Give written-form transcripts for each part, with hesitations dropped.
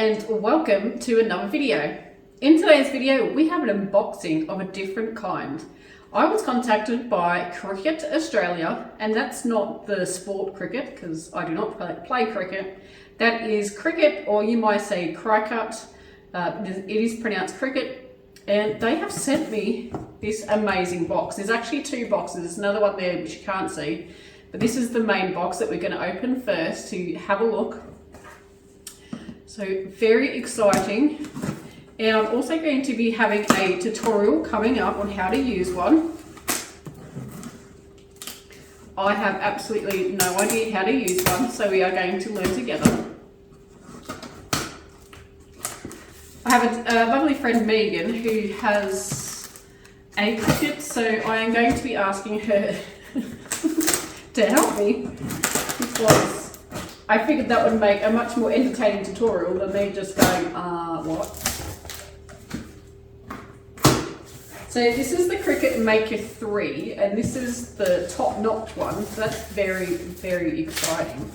and welcome to another video. In today's video we have an unboxing of a different kind. I was contacted by Cricket Australia, and that's not the sport cricket because I do not play cricket. That is cricket, or you might say cricket. It is pronounced cricket, and they have sent me this amazing box. There's actually two boxes. There's another one there which you can't see, but this is the main box that we're going to open first to have a look. So very exciting. And I'm also going to be having a tutorial coming up on how to use one. I have absolutely no idea how to use one, so we are going to learn together. I have a lovely friend, Megan, who has a cricket, so I am going to be asking her to help me, because I figured that would make a much more entertaining tutorial than me just going, what? So this is the Cricket Maker 3, and this is the top-notch one, so that's very, very exciting.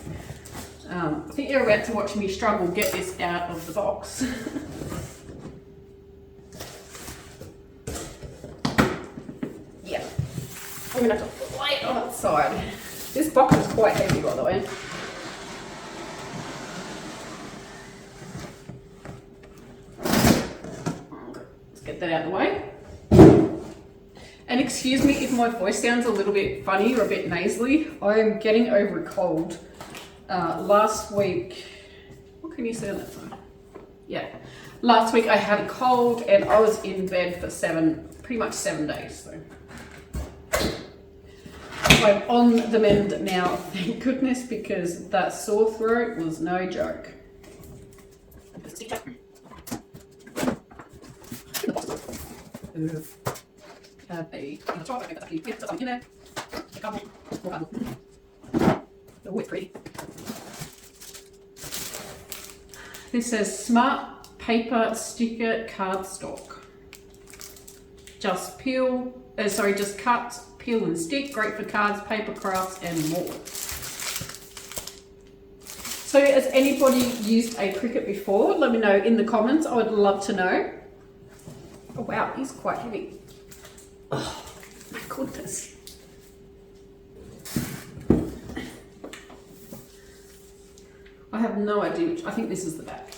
I think you're about to watch me struggle get this out of the box. Yeah, I'm going to have to lay it on its side. This box is quite heavy, by the way. Let's get that out of the way. And excuse me if my voice sounds a little bit funny or a bit nasally. I am getting over a cold. Last week, what can you say on that phone? Yeah, last week I had a cold and I was in bed for pretty much 7 days. So I'm on the mend now, thank goodness, because that sore throat was no joke. It's pretty. This says Smart Paper Sticker Cardstock. Just cut, peel and stick. Great for cards, paper crafts and more. So has anybody used a Cricut before? Let me know in the comments. I would love to know. Oh wow, he's quite heavy. Oh my goodness. I have no idea which. I think this is the back.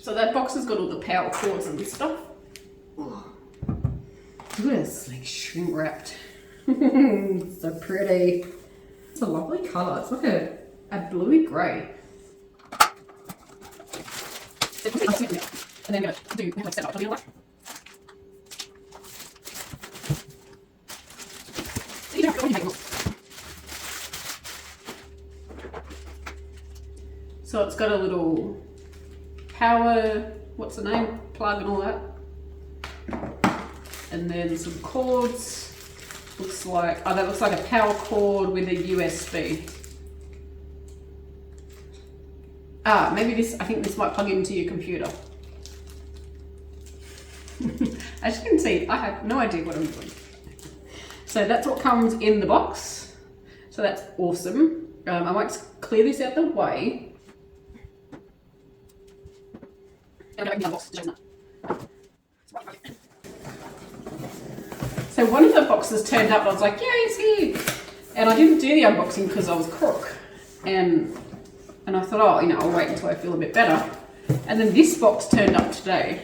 So that box has got all the power cords and stuff. Oh. Look at this, like shrink wrapped. So pretty. It's a lovely colour. It's like a bluey grey. And then I'm going to do like set up. So it's got a little power, what's the name, plug and all that. And then some cords. Looks like, that looks like a power cord with a USB. Maybe this, I think this might plug into your computer. As you can see, I have no idea what I'm doing. So that's what comes in the box. So that's awesome. I might just clear this out the way. So one of the boxes turned up and I was like, yay, it's here. And I didn't do the unboxing because I was crook. And I thought, I'll wait until I feel a bit better. And then this box turned up today.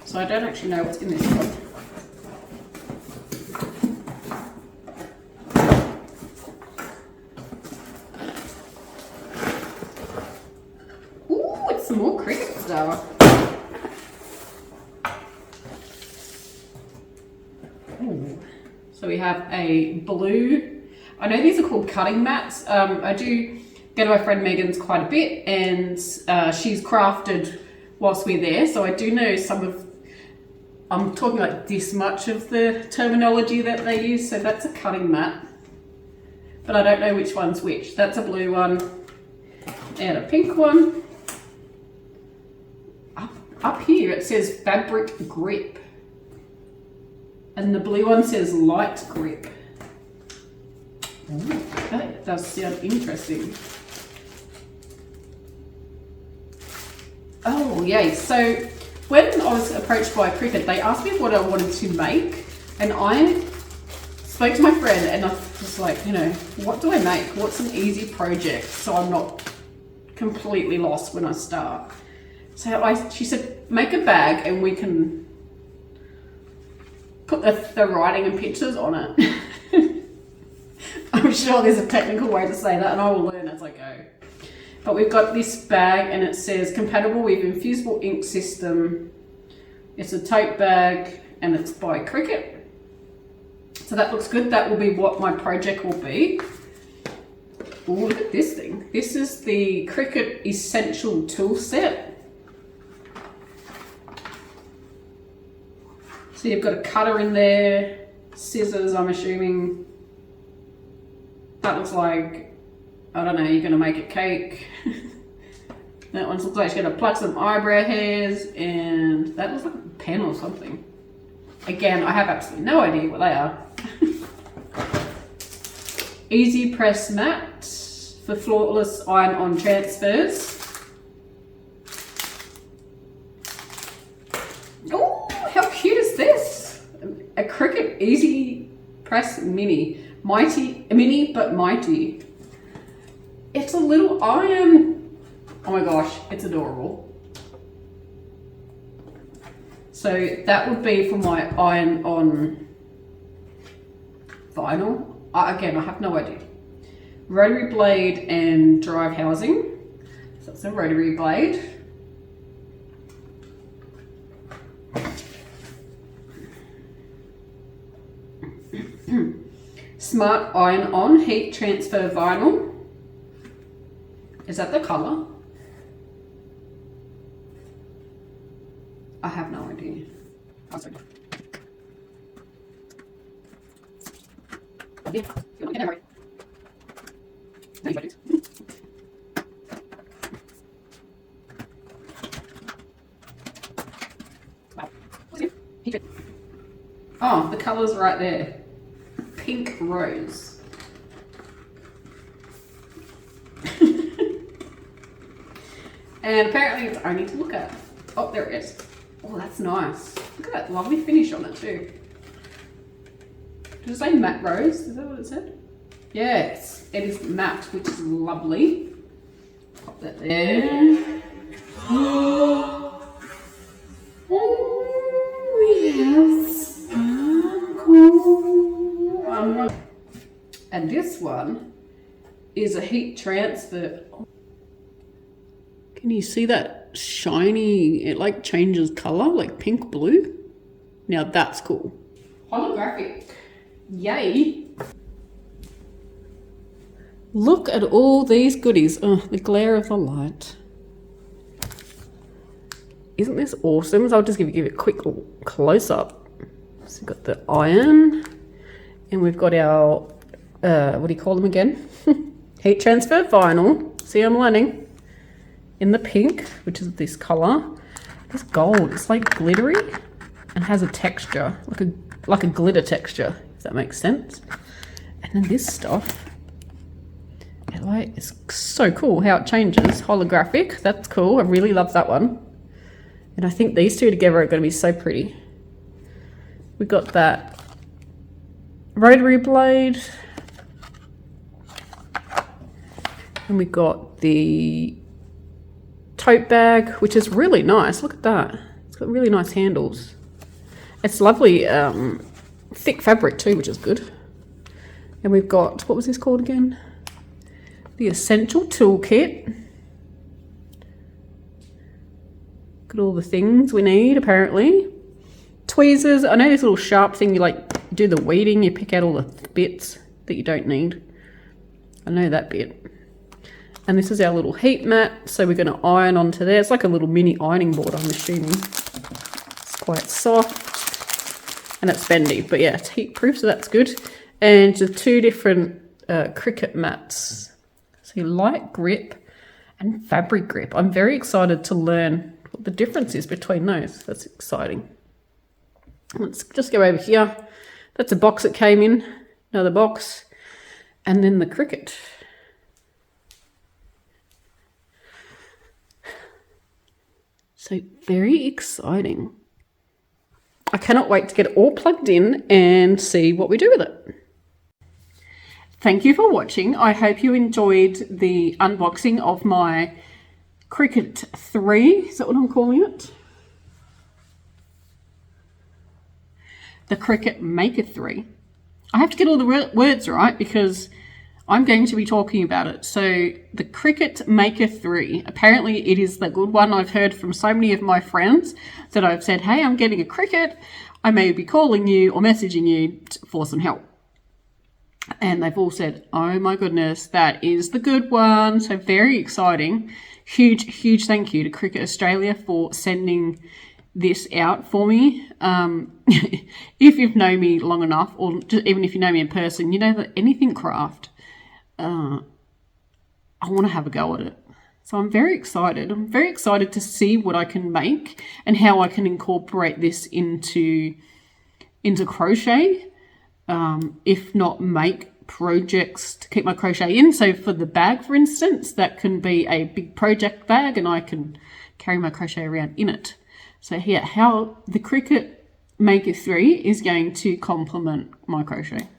So I don't actually know what's in this one. Ooh, it's some more Cricut stuff. Ooh. So we have a blue, I know these are called cutting mats. I do go to my friend Megan's quite a bit, and she's crafted whilst we're there, so I do know some of, I'm talking like this much of the terminology that they use. So that's a cutting mat, but I don't know which one's which. That's a blue one and a pink one. Up here it says fabric grip, and the blue one says light grip. Ooh, that does sound interesting. Oh, yay. So when I was approached by Cricut, they asked me what I wanted to make, and I spoke to my friend and I was like, you know, what do I make? What's an easy project so I'm not completely lost when I start? So she said, make a bag and we can put the writing and pictures on it. I'm sure there's a technical way to say that and I will learn as I go. But we've got this bag and it says compatible with infusible ink system. It's a tote bag and it's by Cricut. So that looks good. That will be what my project will be. Ooh, look at this thing. This is the Cricut Essential Tool Set. So you've got a cutter in there, scissors, I'm assuming. That looks like, I don't know, you're gonna make a cake. That one looks like she's gonna pluck some eyebrow hairs, and that looks like a pen or something. Again, I have absolutely no idea what they are. Easy press mat for flawless iron-on transfers. Oh, how cute is this? A Cricut Easy Press Mini. Mini, but mighty. It's a little iron. Oh my gosh, it's adorable. So that would be for my iron-on vinyl. Again, I have no idea. Rotary blade and drive housing. So that's a rotary blade. Smart iron-on heat transfer vinyl. Is that the color? I have no idea. Oh, sorry. Oh, the colour's right there. Pink rose. And apparently it's only to look at. Oh, there it is. Oh, that's nice. Look at that lovely finish on it too. Did it say matte rose? Is that what it said? Yes, it is matte, which is lovely. Pop that there. Oh, yes. Cool. And this one is a heat transfer. Can you see that shiny, it like changes color, like pink blue? Now that's cool. Holographic. Yay. Look at all these goodies. Oh, the glare of the light. Isn't this awesome? So I'll just give you a quick close up. So we've got the iron and we've got our, what do you call them again? Heat transfer vinyl. See, I'm learning. In the pink, which is this color. This gold, it's like glittery and has a texture, like a glitter texture, if that makes sense. And then this stuff, it's so cool how it changes. Holographic, that's cool. I really love that one. And I think these two together are going to be so pretty. We got that rotary blade. And we got the tote bag, which is really nice. Look at that. It's got really nice handles. It's lovely thick fabric too, which is good. And we've got, what was this called again? The Essential Toolkit. Got all the things we need, apparently. Tweezers. I know this little sharp thing, you like do the weeding, you pick out all the bits that you don't need. I know that bit. And this is our little heat mat, so we're going to iron onto there. It's like a little mini ironing board, I'm assuming. It's quite soft and it's bendy, but yeah, it's heat proof, so that's good. And the two different Cricut mats. So light grip and fabric grip. I'm very excited to learn what the difference is between those. That's exciting. Let's just go over here. That's a box that came in, another box. And then the Cricut. So very exciting. I cannot wait to get it all plugged in and see what we do with it. Thank you for watching. I hope you enjoyed the unboxing of my Cricut 3. Is that what I'm calling it? The Cricut Maker 3. I have to get all the words right because I'm going to be talking about it. So the Cricut Maker 3, apparently it is the good one. I've heard from so many of my friends that I've said, hey, I'm getting a Cricut. I may be calling you or messaging you for some help. And they've all said, oh my goodness, that is the good one. So very exciting. Huge thank you to Cricut Australia for sending this out for me. If you've known me long enough, or just, even if you know me in person, you know that anything craft, I want to have a go at it. So I'm very excited. I'm very excited to see what I can make and how I can incorporate this into crochet. If not make projects to keep my crochet in. So for the bag, for instance, that can be a big project bag and I can carry my crochet around in it. So here, how the Cricut Maker 3 is going to complement my crochet.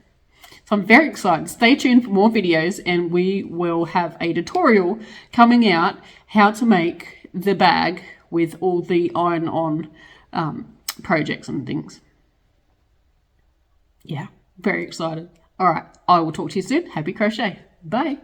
So I'm very excited. Stay tuned for more videos and we will have a tutorial coming out how to make the bag with all the iron-on projects and things. Yeah, very excited. All right, I will talk to you soon. Happy crochet. Bye.